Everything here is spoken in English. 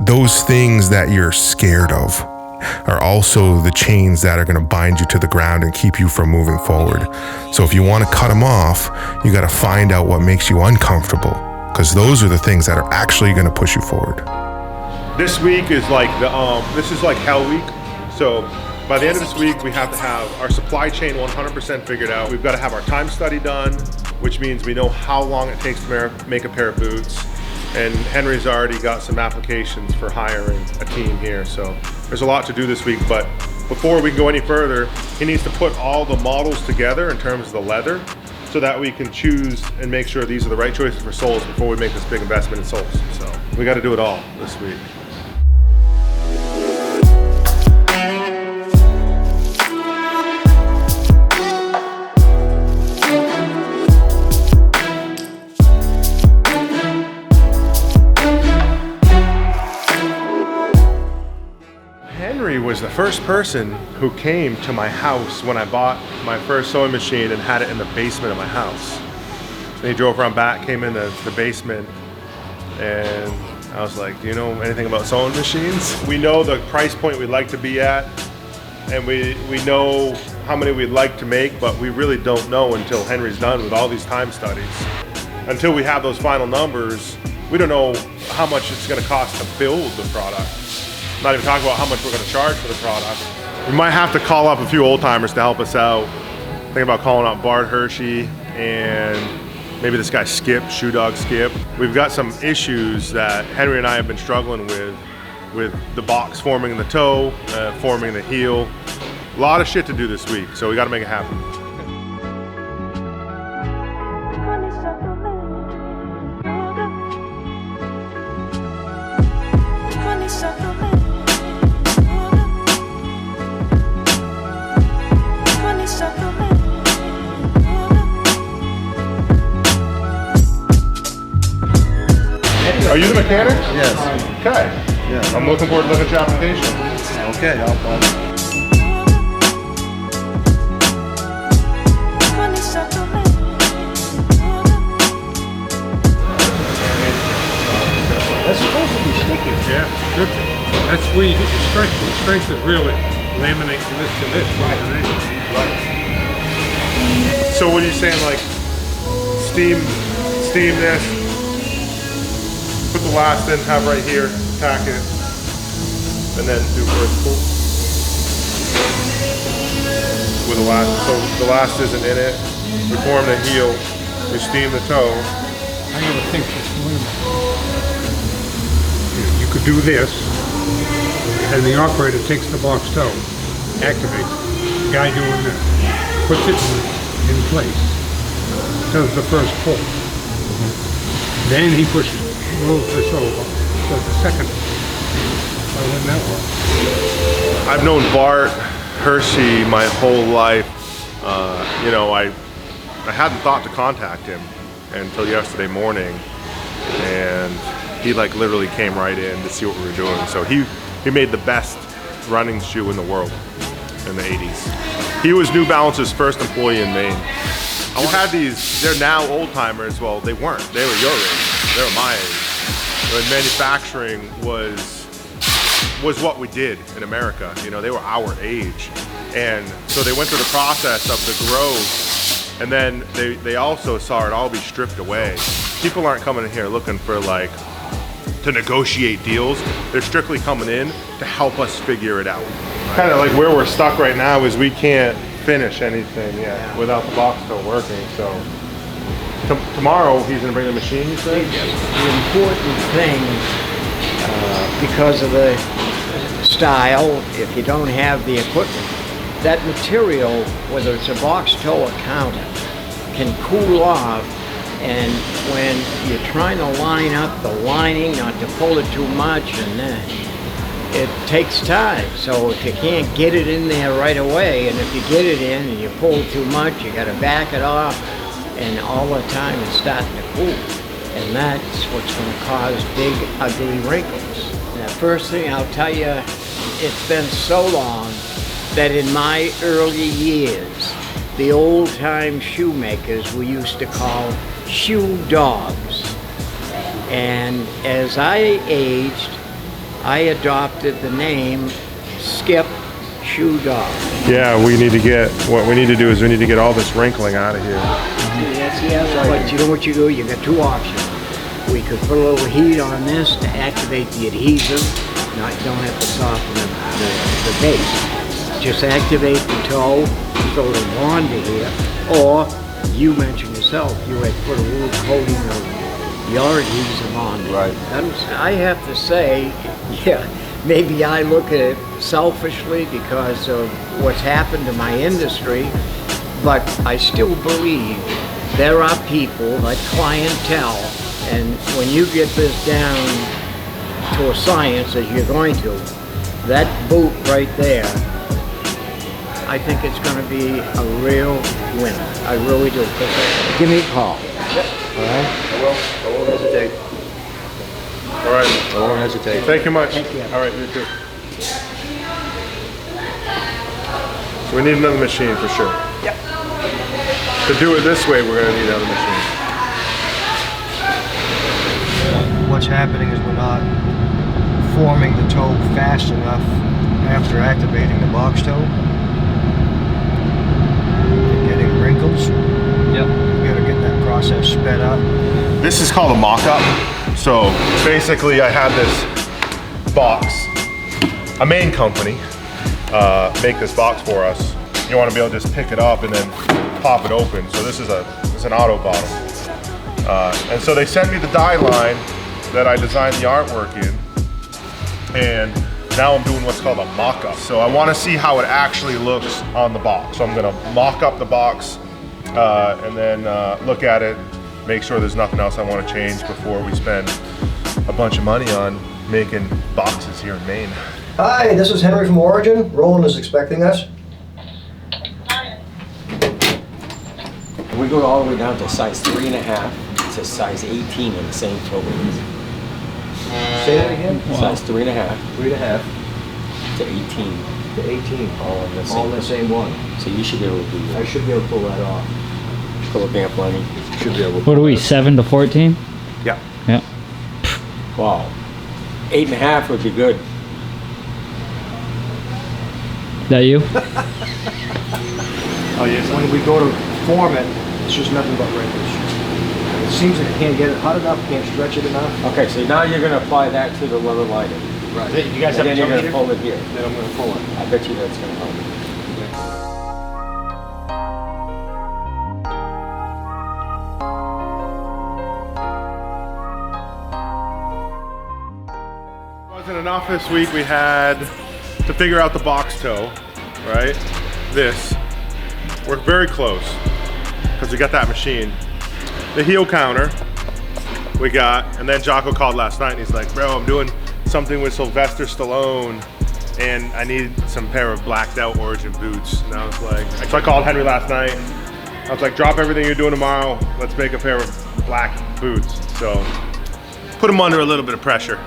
those things that you're scared of are also the chains that are going to bind you to the ground and keep you from moving forward. So if you want to cut them off, you got to find out what makes you uncomfortable, because those are the things that are actually going to push you forward. This week is like this is like hell week. So by the end of this week, we have to have our supply chain 100% figured out. We've got to have our time study done, which means we know how long it takes to make a pair of boots. And Henry's already got some applications for hiring a team here. So there's a lot to do this week, but before we go any further, he needs to put all the models together in terms of the leather so that we can choose and make sure these are the right choices for soles before we make this big investment in soles. So we got to do it all this week. Henry was the first person who came to my house when I bought my first sewing machine and had it in the basement of my house. And he drove around back, came in the basement, and I was like, do you know anything about sewing machines? We know the price point we'd like to be at, and we know how many we'd like to make, but we really don't know until Henry's done with all these time studies. Until we have those final numbers, we don't know how much it's gonna cost to build the product. Not even talking about how much we're gonna charge for the product. We might have to call up a few old timers to help us out. Think about calling up Bart Hershey and maybe this guy Skip, Shoe Dog Skip. We've got some issues that Henry and I have been struggling with the box forming the toe, forming the heel. A lot of shit to do this week, so we gotta make it happen. Are you the mechanic? Yes. Okay. Yeah. I'm looking forward to looking at your application. Okay, That's supposed to be sticky. Yeah, good. That's where you get your strength. The strength is really laminate from this to this. Right. So what are you saying, like steam this, put the last in, have right here, tack it, and then do vertical with the last. So the last isn't in it. We form the heel, we steam the toe. I never think this. You could do this, and the operator takes the box toe, activates it. The guy doing this puts it in place, does the first pull. Then he pushes, moves this over, does the second pull. That works. I've known Bart Hershey my whole life. You know, I hadn't thought to contact him until yesterday morning, and he like literally came right in to see what we were doing. So he made the best running shoe in the world in the 80s. He was New Balance's first employee in Maine. You had these, they're now old timers. Well, they weren't. They were your age. They were my age. When manufacturing was what we did in America. You know, they were our age. And so they went through the process of the growth, and then they also saw it all be stripped away. People aren't coming in here looking for like, to negotiate deals. They're strictly coming in to help us figure it out. Kind of like where we're stuck right now is we can't finish anything yet without the box toe working. So tomorrow he's gonna bring the machine, you say? The important thing, because of the style, if you don't have the equipment, that material, whether it's a box toe or counter, can cool off. And when you're trying to line up the lining, not to pull it too much, and it takes time. So if you can't get it in there right away, and if you get it in and you pull too much, you got to back it off, and all the time it's starting to cool. And that's what's going to cause big, ugly wrinkles. And the first thing I'll tell you, it's been so long that in my early years, the old-time shoemakers we used to call shoe dogs. And as I aged, I adopted the name Skip Shoe Dog. Yeah, what we need to do is we need to get all this wrinkling out of here. Yes, but you know what you do? You got two options. We could put a little heat on this to activate the adhesive. Now you don't have to soften the base. Just activate the toe so it'll bond to here. Or you mentioned yourself, you had put a little coating of your adhesive on it. Right. And I have to say, yeah, maybe I look at it selfishly because of what's happened to my industry, but I still believe there are people, like clientele, and when you get this down to a science, as you're going to, that boot right there, I think it's going to be a real winner. I really do. Give me a call. Yep. All right? I won't hesitate. All right. I won't hesitate. Thank you much. Thank you. All right, you too. So we need another machine for sure. Yep. To do it this way, we're going to need another machine. What's happening is we're not forming the toe fast enough after activating the box toe. You're getting wrinkles. Yep. You gotta get that process sped up. This is called a mock-up. So basically I had this box, a Maine company, make this box for us. You want to be able to just pick it up and then pop it open. So this is an auto bottle. And so they sent me the die line that I designed the artwork in. And now I'm doing what's called a mock-up. So I want to see how it actually looks on the box. So I'm going to mock up the box and then look at it, make sure there's nothing else I want to change before we spend a bunch of money on making boxes here in Maine. Hi, this is Henry from Origin. Roland is expecting us. We go all the way down to size 3.5 to size 18 in the same toe. Say that again? Size 3.5 3.5 to 18. to 18. All in the same. All in the same one. So you should be able to do I that. should be able to pull that off. Pull it down plenty. Should be able to. What are we, 7 to 14? Yeah. Yeah. Wow. 8.5 would be good. That you? Oh, yes. When we go to form it, it's just nothing but wrinkles. It seems like I can't get it hot enough, can't stretch it enough. Okay, so now you're going to apply that to the leather lining. Right. You guys And have then you're a going to meter? fold it here. Then I'm gonna pull it. I bet you that's going to help. Wasn't enough this week. We had to figure out the box toe, right? This. We're very close because we got that machine. The heel counter we got, and then Jocko called last night and he's like, bro, I'm doing something with Sylvester Stallone and I need some pair of blacked out Origin boots. And I was like, so I called Henry last night. I was like, drop everything you're doing tomorrow. Let's make a pair of black boots. So put him under a little bit of pressure.